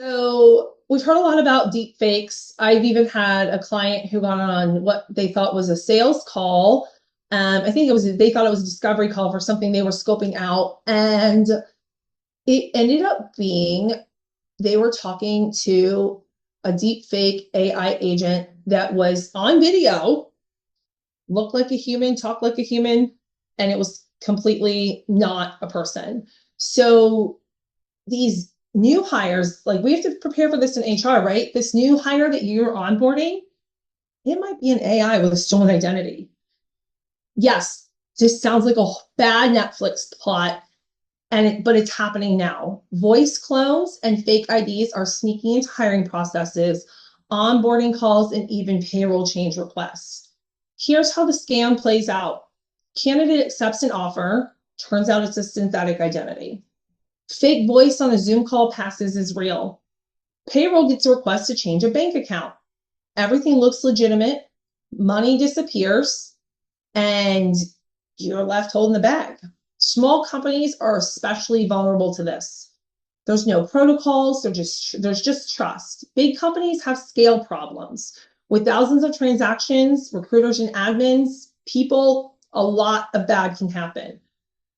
So we've heard a lot about deep fakes. I've even had a client who got on what they thought was a sales call. I think they thought it was a discovery call for something they were scoping out. And it ended up being they were talking to a deep fake AI agent that was on video, looked like a human, talked like a human, and it was completely not a person. So these new hires, like we have to prepare for this in HR, right? This new hire that you're onboarding, it might be an AI with a stolen identity. Yes, just sounds like a bad Netflix plot, but it's happening now. Voice clones and fake IDs are sneaking into hiring processes, onboarding calls, and even payroll change requests. Here's how the scam plays out. Candidate accepts an offer, turns out it's a synthetic identity. Fake voice on a Zoom call passes as real. Payroll gets a request to change a bank account. Everything looks legitimate, money disappears, and you're left holding the bag. Small companies are especially vulnerable to this. There's no protocols, there's just trust. Big companies have scale problems. With thousands of transactions, recruiters and admins, people, a lot of bad can happen.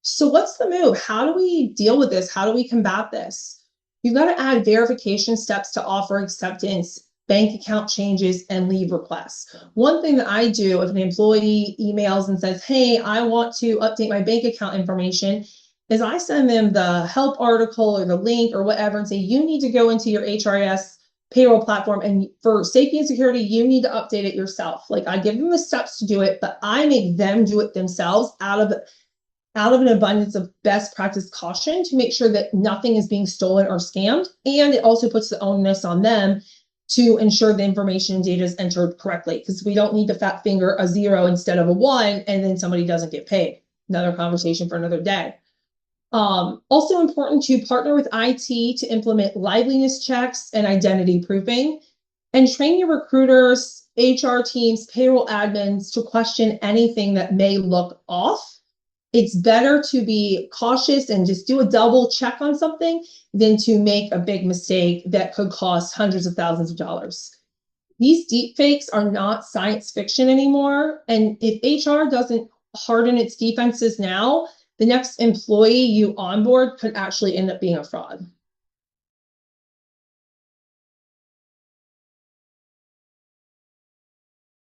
So what's the move? How do we deal with this? How do we combat this? You've got to add verification steps to offer acceptance, bank account changes, and leave requests. One thing that I do if an employee emails and says, hey, I want to update my bank account information, is I send them the help article or the link or whatever and say, you need to go into your HRIS payroll platform, and for safety and security, you need to update it yourself. Like I give them the steps to do it, but I make them do it themselves out of an abundance of best practice caution to make sure that nothing is being stolen or scammed. And it also puts the onus on them to ensure the information and data is entered correctly, because we don't need to fat finger a 0 instead of a 1 and then somebody doesn't get paid. Another conversation for another day. Also important to partner with IT to implement liveliness checks and identity proofing, and train your recruiters, HR teams, payroll admins to question anything that may look off. It's better to be cautious and just do a double check on something than to make a big mistake that could cost hundreds of thousands of dollars. These deep fakes are not science fiction anymore. And if HR doesn't harden its defenses now, the next employee you onboard could actually end up being a fraud.